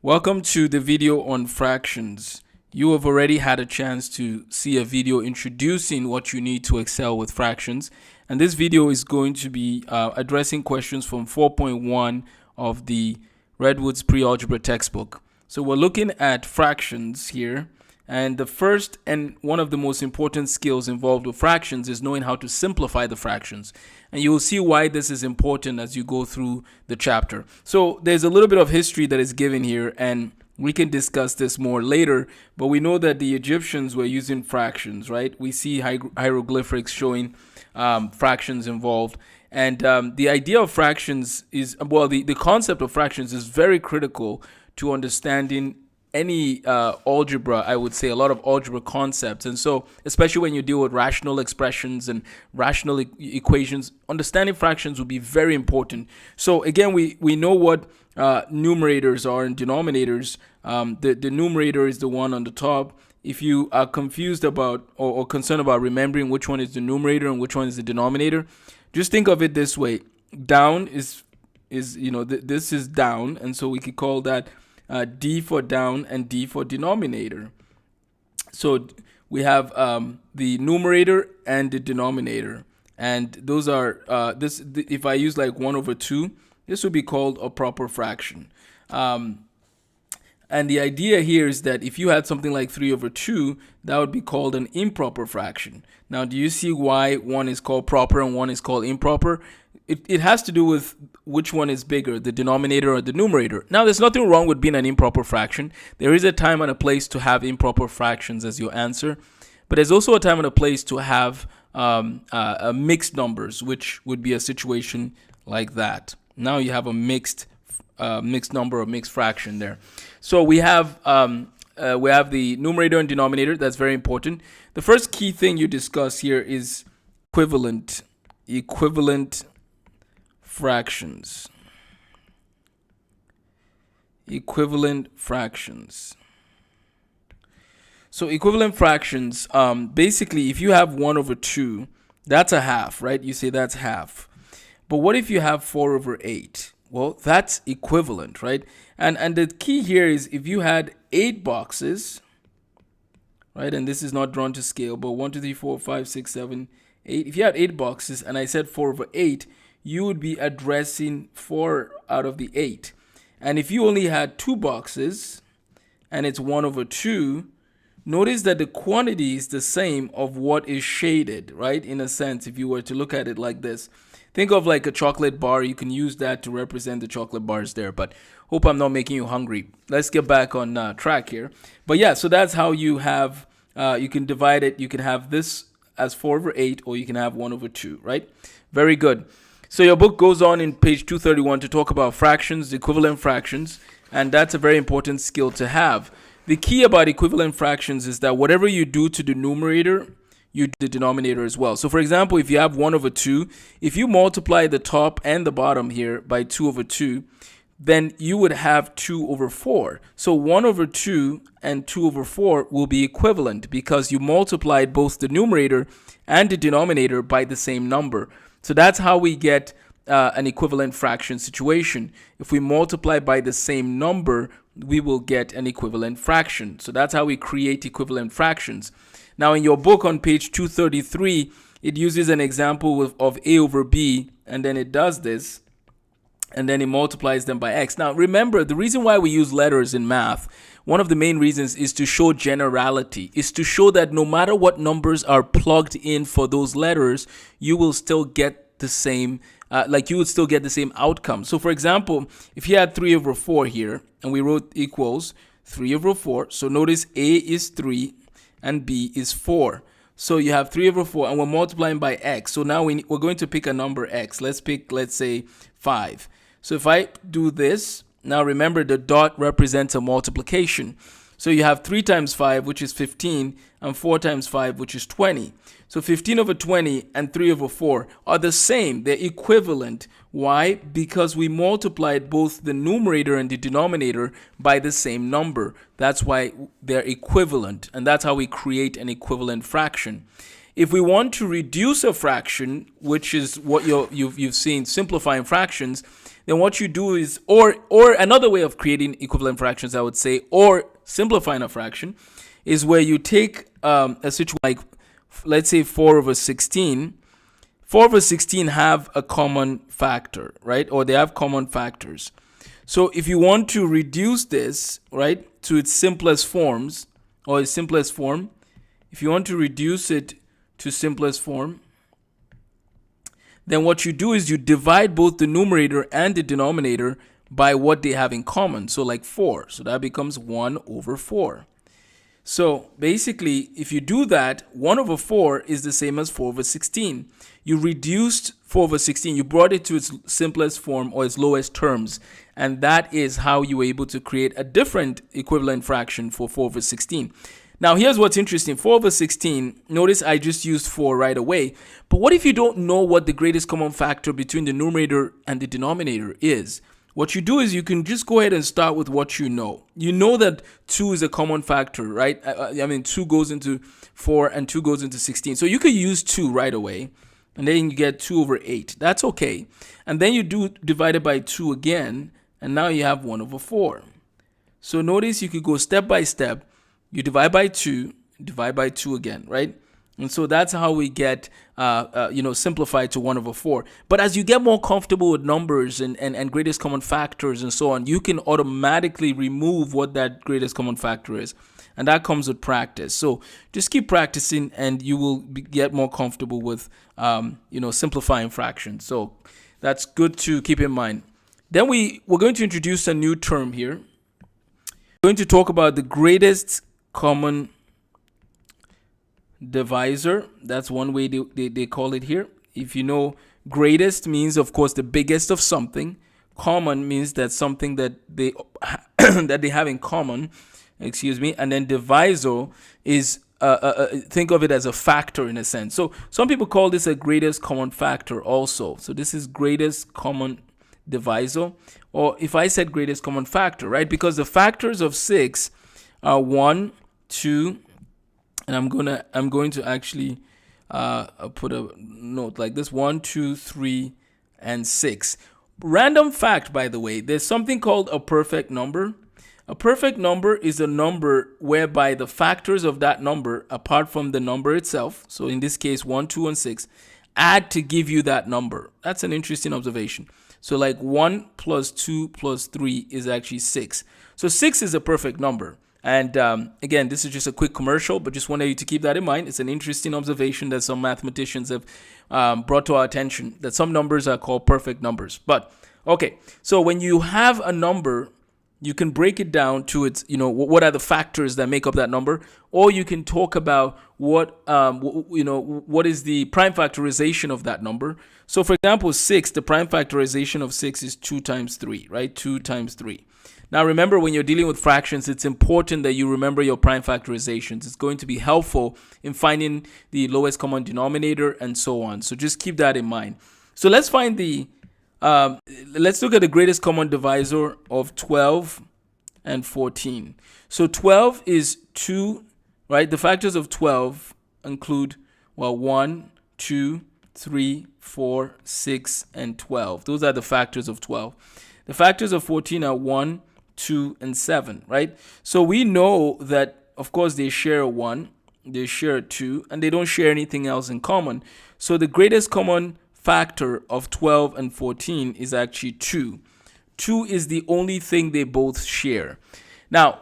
Welcome to the video on fractions. You have already had a chance to see a video introducing what you need to excel with fractions. And this video is going to be addressing questions from 4.1 of the Redwood's pre-algebra textbook. So we're looking at fractions here. And the first and one of the most important skills involved with fractions is knowing how to simplify the fractions. And you will see why this is important as you go through the chapter. So there's a little bit of history that is given here, and we can discuss this more later. But we know that the Egyptians were using fractions, right? We see hieroglyphics showing fractions involved. And the idea of fractions is, well, the concept of fractions is very critical to understanding any algebra, I would say, a lot of algebra concepts. And so, especially when you deal with rational expressions and rational equations, understanding fractions will be very important. So again, we know what numerators are and denominators. The numerator is the one on the top. If you are confused about or concerned about remembering which one is the numerator and which one is the denominator, just think of it this way. Down is this is down, and so we could call that D for down and D for denominator. So we have the numerator and the denominator, and those are if I use like 1 over 2, this would be called a proper fraction. And the idea here is that if you had something like 3 over 2, that would be called an improper fraction. Now, do you see why one is called proper and one is called improper? It has to do with which one is bigger, the denominator or the numerator. Now, there's nothing wrong with being an improper fraction. There is a time and a place to have improper fractions as your answer, but there's also a time and a place to have mixed numbers, which would be a situation like that. Now you have a mixed number or mixed fraction there. So we have the numerator and denominator. That's very important. The first key thing you discuss here is equivalent fractions. Equivalent fractions. So equivalent fractions, basically, if you have 1 over 2, that's a half, right? You say that's half. But what if you have 4 over 8? Well, that's equivalent, right? And the key here is if you had 8 boxes, right? And this is not drawn to scale, but 1, 2, 3, 4, 5, 6, 7, 8. If you had 8 boxes and I said 4 over 8, you would be addressing 4 out of the 8. And if you only had 2 boxes and it's 1 over 2, notice that the quantity is the same of what is shaded, right? In a sense, if you were to look at it like this. Think of like a chocolate bar. You can use that to represent the chocolate bars there, but hope I'm not making you hungry. Let's get back on track here. But yeah, so that's how you have, you can divide it. You can have this as 4 over 8, or you can have 1 over 2, right? Very good. So your book goes on in page 231 to talk about fractions, equivalent fractions, and that's a very important skill to have. The key about equivalent fractions is that whatever you do to the numerator, you do the denominator as well. So for example, if you have 1 over 2, if you multiply the top and the bottom here by 2 over 2, then you would have 2 over 4. So 1 over 2 and 2 over 4 will be equivalent because you multiplied both the numerator and the denominator by the same number. So that's how we get an equivalent fraction situation. If we multiply by the same number, we will get an equivalent fraction. So that's how we create equivalent fractions. Now, in your book on page 233, it uses an example of a over b, and then it does this, and then it multiplies them by x. Now, remember, the reason why we use letters in math, one of the main reasons is to show generality, is to show that no matter what numbers are plugged in for those letters, you will still get the same, you would still get the same outcome. So, for example, if you had 3 over 4 here, and we wrote equals 3 over 4, so notice a is 3 and b is 4. So you have 3 over 4, and we're multiplying by x. So now we're going to pick a number x. Let's say 5. So if I do this, now remember the dot represents a multiplication. So you have 3 times 5, which is 15, and 4 times 5, which is 20. So 15 over 20 and 3 over 4 are the same. They're equivalent. Why? Because we multiplied both the numerator and the denominator by the same number. That's why they're equivalent, and that's how we create an equivalent fraction. If we want to reduce a fraction, which is what you've seen simplifying fractions, then what you do is, or another way of creating equivalent fractions, I would say, or simplifying a fraction, is where you take a situation like, let's say 4 over 16. 4 over 16 have a common factor, right? Or they have common factors. So if you want to reduce this, right, to its simplest forms, or its simplest form, if you want to reduce it to simplest form, then what you do is you divide both the numerator and the denominator by what they have in common. So like 4. So that becomes 1 over 4. So basically, if you do that, 1 over 4 is the same as 4 over 16. You reduced 4 over 16. You brought it to its simplest form or its lowest terms. And that is how you were able to create a different equivalent fraction for 4 over 16. Now, here's what's interesting. 4 over 16, notice I just used 4 right away. But what if you don't know what the greatest common factor between the numerator and the denominator is? What you do is you can just go ahead and start with what you know. You know that 2 is a common factor, right? I mean, 2 goes into 4 and 2 goes into 16. So you could use 2 right away. And then you get 2 over 8. That's okay. And then you do divide it by 2 again. And now you have 1 over 4. So notice you could go step by step. You divide by 2, divide by 2 again, right? And so that's how we get, simplified to 1 over 4. But as you get more comfortable with numbers and greatest common factors and so on, you can automatically remove what that greatest common factor is. And that comes with practice. So just keep practicing and you will get more comfortable with, simplifying fractions. So that's good to keep in mind. Then we're going to introduce a new term here. We're going to talk about the greatest common divisor. That's one way they call it here. If you know, greatest means, of course, the biggest of something. Common means that something that they that they have in common. And then divisor is think of it as a factor in a sense. So some people call this a greatest common factor also. So this is greatest common divisor, or if I said greatest common factor, right? Because the factors of 6 are 1, 2, and I'm going to actually put a note like this: 1, 2, 3, and 6. Random fact, by the way, there's something called a perfect number. A perfect number is a number whereby the factors of that number, apart from the number itself, so in this case 1, 2, and 6, add to give you that number. That's an interesting observation. So like 1 plus 2 plus 3 is actually 6. So 6 is a perfect number. And again, this is just a quick commercial, but just wanted you to keep that in mind. It's an interesting observation that some mathematicians have brought to our attention, that some numbers are called perfect numbers. But okay, so when you have a number, you can break it down to its, what are the factors that make up that number, or you can talk about what is the prime factorization of that number. So for example, 6, the prime factorization of 6 is 2 times 3, right? 2 times 3. Now remember, when you're dealing with fractions, it's important that you remember your prime factorizations. It's going to be helpful in finding the lowest common denominator and so on. So just keep that in mind. So let's find let's look at the greatest common divisor of 12 and 14. So 12 is 2, right? The factors of 12 include, 1, 2, 3, 4, 6, and 12. Those are the factors of 12. The factors of 14 are 1, 2, and 7, right? So we know that, of course, they share a 1, they share a 2, and they don't share anything else in common. So the greatest common factor of 12 and 14 is actually 2. 2 is the only thing they both share. Now,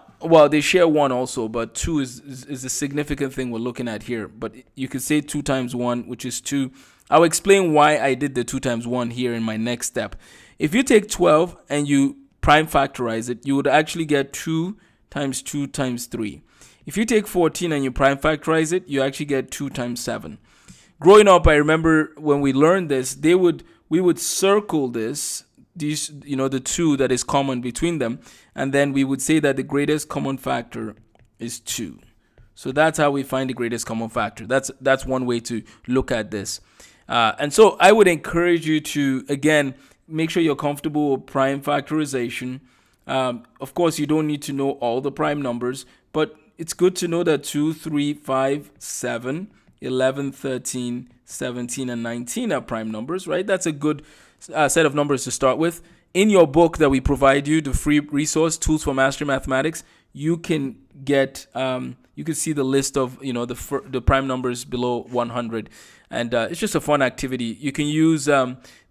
they share 1 also, but 2 is a significant thing we're looking at here. But you could say 2 times 1, which is 2. I'll explain why I did the 2 times 1 here in my next step. If you take 12 and you prime factorize it, you would actually get 2 times 2 times 3. If you take 14 and you prime factorize it, you actually get 2 times 7. Growing up, I remember when we learned this, we would circle the 2 that is common between them, and then we would say that the greatest common factor is 2. So that's how we find the greatest common factor. That's one way to look at this. And so I would encourage you to, again, make sure you're comfortable with prime factorization. Of course, you don't need to know all the prime numbers, but it's good to know that 2, 3, 5, 7, 11, 13, 17, and 19 are prime numbers, right? That's a good set of numbers to start with. in your book that we provide you, the free resource, Tools for Mastering Mathematics, you can get you can see the list of the prime numbers below 100, and it's just a fun activity. You can use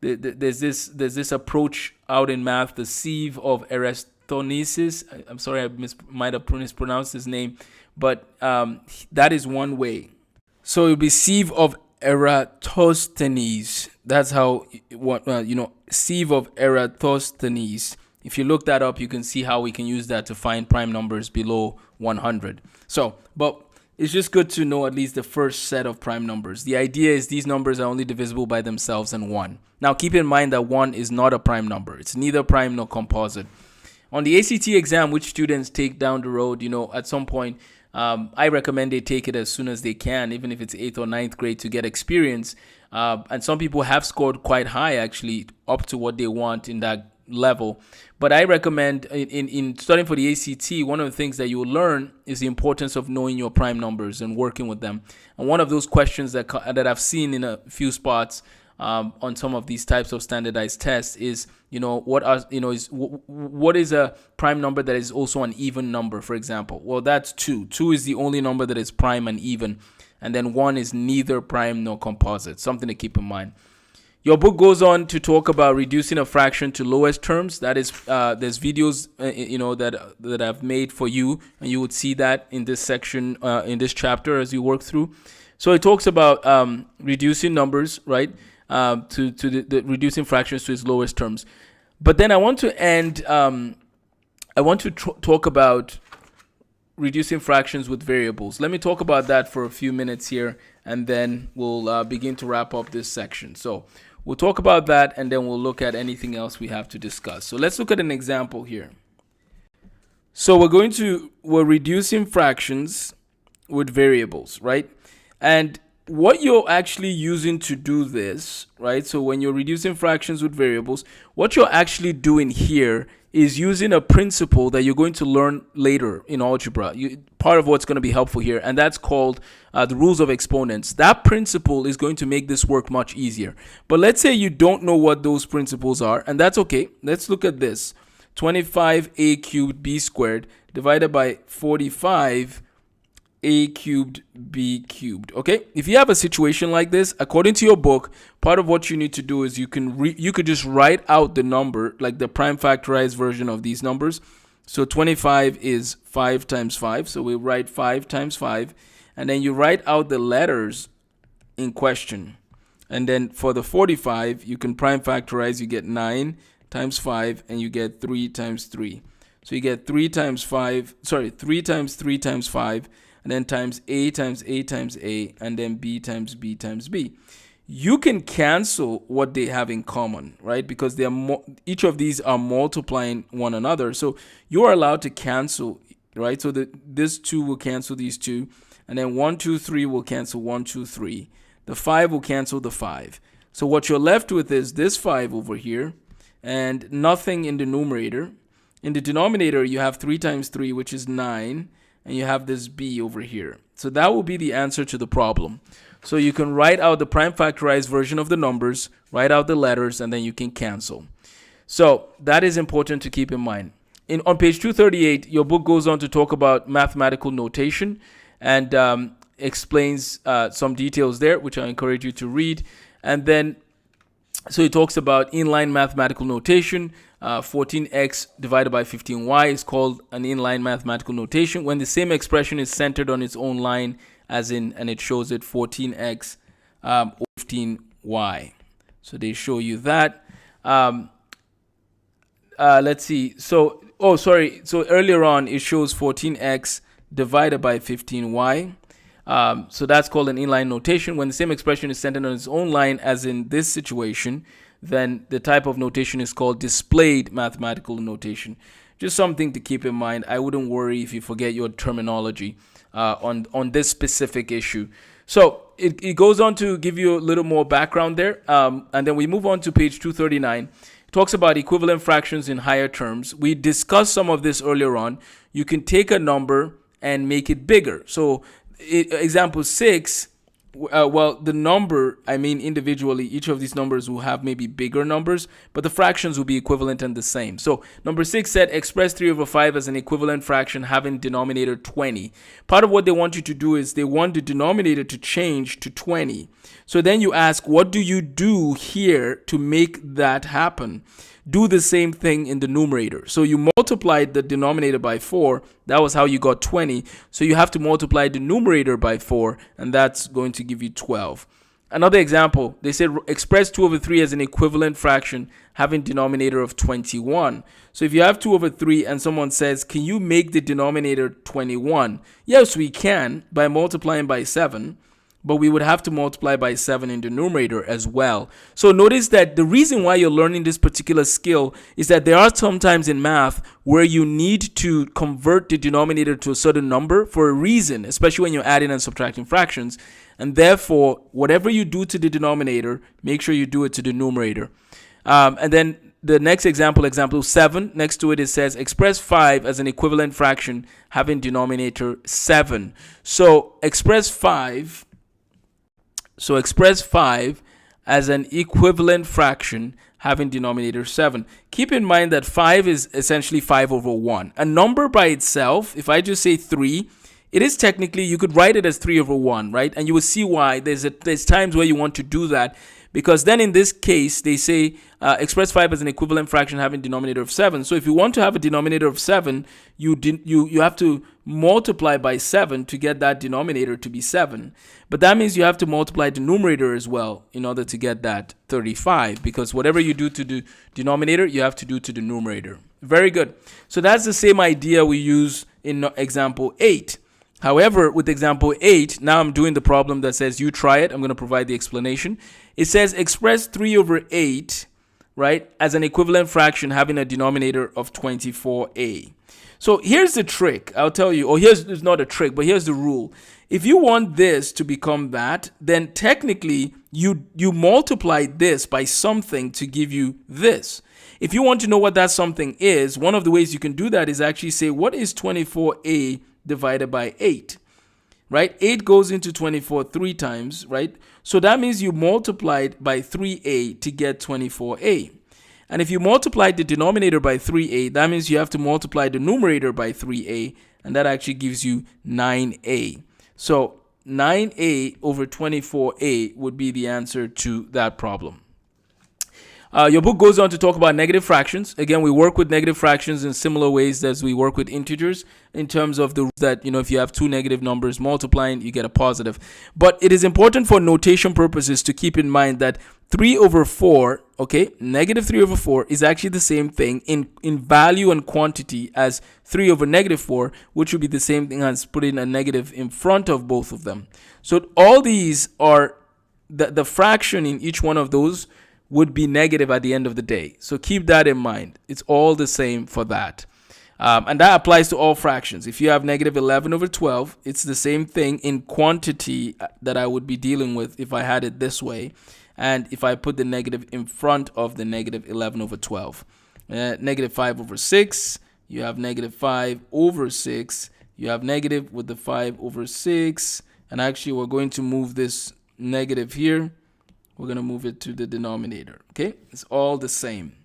there's this approach out in math, the sieve of Eratosthenes. I'm sorry, I might have mispronounced his name, but that is one way. So it would be sieve of Eratosthenes. That's how sieve of Eratosthenes. If you look that up, you can see how we can use that to find prime numbers below 100. So, but it's just good to know at least the first set of prime numbers. The idea is these numbers are only divisible by themselves and 1. Now, keep in mind that 1 is not a prime number. It's neither prime nor composite. On the ACT exam, which students take down the road, at some point, I recommend they take it as soon as they can, even if it's 8th or 9th grade, to get experience. And some people have scored quite high, actually, up to what they want in that level. But I recommend in studying for the ACT, one of the things that you will learn is the importance of knowing your prime numbers and working with them. And one of those questions that I've seen in a few spots on some of these types of standardized tests is, what is a prime number that is also an even number, for example? Well, that's 2. 2 is the only number that is prime and even. And then 1 is neither prime nor composite. Something to keep in mind. Your book goes on to talk about reducing a fraction to lowest terms. That is, there's videos, that I've made for you, and you would see that in this section, in this chapter as you work through. So it talks about reducing numbers, right, to the reducing fractions to its lowest terms. But then I want to end. I want to talk about reducing fractions with variables. Let me talk about that for a few minutes here, and then we'll begin to wrap up this section. So we'll talk about that, and then we'll look at anything else we have to discuss. So let's look at an example here. So we're reducing fractions with variables, right? And what you're actually using to do this, right? So when you're reducing fractions with variables, what you're actually doing here is using a principle that you're going to learn later in algebra. Part of what's going to be helpful here, and that's called the rules of exponents. That principle is going to make this work much easier. But let's say you don't know what those principles are, and that's okay. Let's look at this. 25a cubed b squared divided by 45 a cubed b cubed. Okay, if you have a situation like this, according to your book, part of what you need to do is you could just write out the number, like the prime factorized version of these numbers. So 25 is 5 times 5, so we write 5 times 5, and then you write out the letters in question. And then for the 45, you can prime factorize. You get 9 times 5, and you get 3 times 3. So you get 3 times 3 times 5, and then times a times a times a, and then b times b times b. You can cancel what they have in common, right? Because each of these are multiplying one another. So you are allowed to cancel, right? So this 2 will cancel these 2, and then 1, 2, 3 will cancel 1, 2, 3. The 5 will cancel the 5. So what you're left with is this 5 over here, and nothing in the numerator. In the denominator, you have 3 times 3, which is 9. And you have this b over here. So that will be the answer to the problem. So you can write out the prime factorized version of the numbers, write out the letters, and then you can cancel. So that is important to keep in mind. On page 238, your book goes on to talk about mathematical notation and explains some details there, which I encourage you to read. And then, so it talks about inline mathematical notation. 14x divided by 15y is called an inline mathematical notation when the same expression is centered on its own line, and it shows it 14x or 15y. So they show you that. Let's see. So earlier on it shows 14x divided by 15y. So that's called an inline notation when the same expression is centered on its own line, as in this situation. Then the type of notation is called displayed mathematical notation. Just something to keep in mind. I wouldn't worry if you forget your terminology on this specific issue. So it goes on to give you a little more background there. And then we move on to page 239. It talks about equivalent fractions in higher terms. We discussed some of this earlier on. You can take a number and make it bigger. So example 6, Well, the number, I mean, individually, each of these numbers will have maybe bigger numbers, but the fractions will be equivalent and the same. So number 6 said express 3 over 5 as an equivalent fraction having denominator 20. Part of what they want you to do is they want the denominator to change to 20. So then you ask, what do you do here to make that happen? Do the same thing in the numerator. So you multiplied the denominator by 4. That was how you got 20. So you have to multiply the numerator by 4, and that's going to give you 12. Another example, they said express 2 over 3 as an equivalent fraction having denominator of 21. So if you have 2 over 3 and someone says, can you make the denominator 21? Yes, we can by multiplying by 7. But we would have to multiply by 7 in the numerator as well. So notice that the reason why you're learning this particular skill is that there are some times in math where you need to convert the denominator to a certain number for a reason, especially when you're adding and subtracting fractions. And therefore, whatever you do to the denominator, make sure you do it to the numerator. And then the next example 7, next to it says express 5 as an equivalent fraction having denominator 7. So express 5 as an equivalent fraction having denominator 7. Keep in mind that 5 is essentially 5 over 1. A number by itself, if I just say 3, it is technically, you could write it as 3 over 1, right? And you will see why there's times where you want to do that, because then in this case, they say express 5 as an equivalent fraction having denominator of 7. So if you want to have a denominator of 7, you have to multiply by 7 to get that denominator to be 7. But that means you have to multiply the numerator as well in order to get that 35, because whatever you do to the denominator, you have to do to the numerator. Very good. So that's the same idea we use in example 8. However, with example 8, now I'm doing the problem that says you try it. I'm going to provide the explanation. It says express 3 over 8, right, as an equivalent fraction having a denominator of 24a. So here's the trick. I'll tell you, or here's not a trick, but here's the rule. If you want this to become that, then technically you multiply this by something to give you this. If you want to know what that something is, one of the ways you can do that is actually say, what is 24a divided by 8? Right? 8 goes into 24 3 times, right? So that means you multiplied by 3a to get 24a. And if you multiply the denominator by 3a, that means you have to multiply the numerator by 3a, and that actually gives you 9a. So 9a over 24a would be the answer to that problem. Your book goes on to talk about negative fractions. Again, we work with negative fractions in similar ways as we work with integers, in terms of the that, if you have two negative numbers multiplying, you get a positive. But it is important for notation purposes to keep in mind that 3 over 4, okay, negative 3 over 4 is actually the same thing in value and quantity as 3 over negative 4, which would be the same thing as putting a negative in front of both of them. So all these are, the fraction in each one of those would be negative at the end of the day. So keep that in mind. It's all the same for that. And that applies to all fractions. If you have negative 11 over 12, it's the same thing in quantity that I would be dealing with if I had it this way. And if I put the negative in front of the negative 11 over 12. Negative 5 over 6, you have negative 5 over 6. You have negative with the 5 over 6. And actually, we're going to move this negative here. We're going to move it to the denominator. Okay, it's all the same.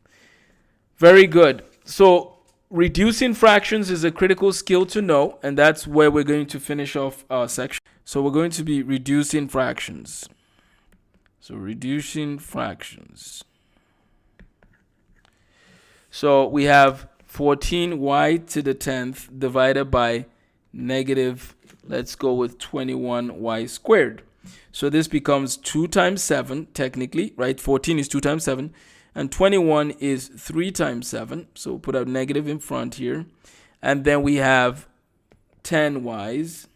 Very good. So reducing fractions is a critical skill to know, and that's where we're going to finish off our section. So we're going to be reducing fractions. So reducing fractions. So we have 14y to the 10th divided by negative, let's go with 21y squared. So this becomes 2 times 7, technically, right? 14 is 2 times 7. And 21 is 3 times 7. So we'll put a negative in front here. And then we have 10y's.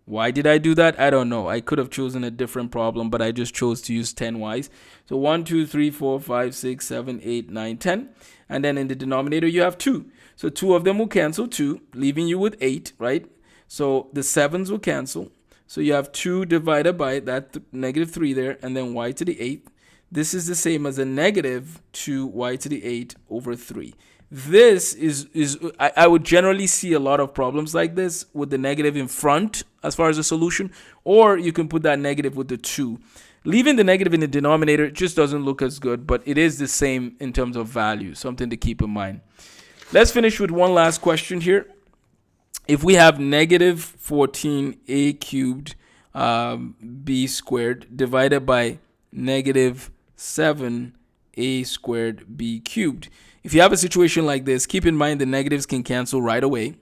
Why did I do that? I don't know. I could have chosen a different problem, but I just chose to use 10y's. So 1, 2, 3, 4, 5, 6, 7, 8, 9, 10. And then in the denominator, you have 2. So 2 of them will cancel 2, leaving you with 8, right? So the 7s will cancel. So you have 2 divided by that negative 3 there, and then y to the 8th. this is the same as a negative 2y to the 8 over 3. This is I would generally see a lot of problems like this with the negative in front as far as the solution, or you can put that negative with the 2. Leaving the negative in the denominator just doesn't look as good, but it is the same in terms of value, something to keep in mind. Let's finish with one last question here. If we have negative 14a cubed b squared divided by negative 7a squared b cubed. If you have a situation like this, keep in mind the negatives can cancel right away.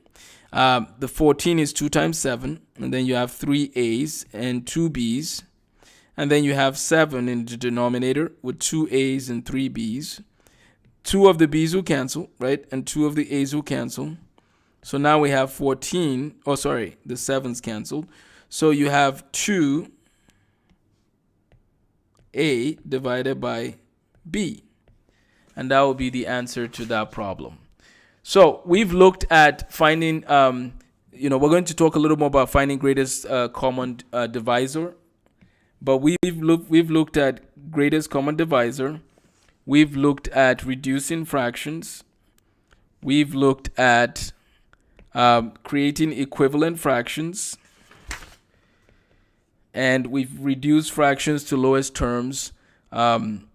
The 14 is 2 times 7, and then you have 3 a's and 2 b's. And then you have 7 in the denominator with 2 a's and 3 b's. 2 of the b's will cancel, right? And 2 of the a's will cancel. So now we have 14. Oh, sorry, the 7's canceled. So you have 2a divided by b. And that will be the answer to that problem. So we've looked at finding, we're going to talk a little more about finding greatest common divisor. But we've looked at greatest common divisor. We've looked at reducing fractions. We've looked at creating equivalent fractions. And we've reduced fractions to lowest terms. And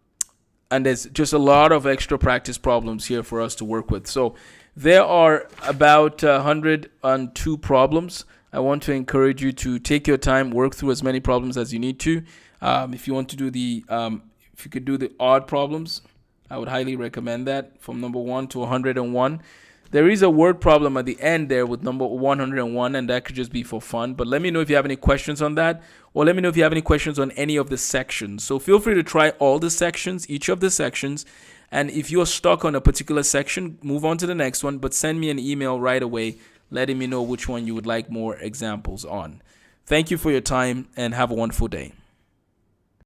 there's just a lot of extra practice problems here for us to work with. So there are about 102 problems. I want to encourage you to take your time, work through as many problems as you need to. If you want to do if you could do the odd problems, I would highly recommend that, from number 1 to 101. There is a word problem at the end there with number 101, and that could just be for fun. But let me know if you have any questions on that, or let me know if you have any questions on any of the sections. So feel free to try all the sections, each of the sections. And if you're stuck on a particular section, move on to the next one, but send me an email right away letting me know which one you would like more examples on. Thank you for your time, and have a wonderful day.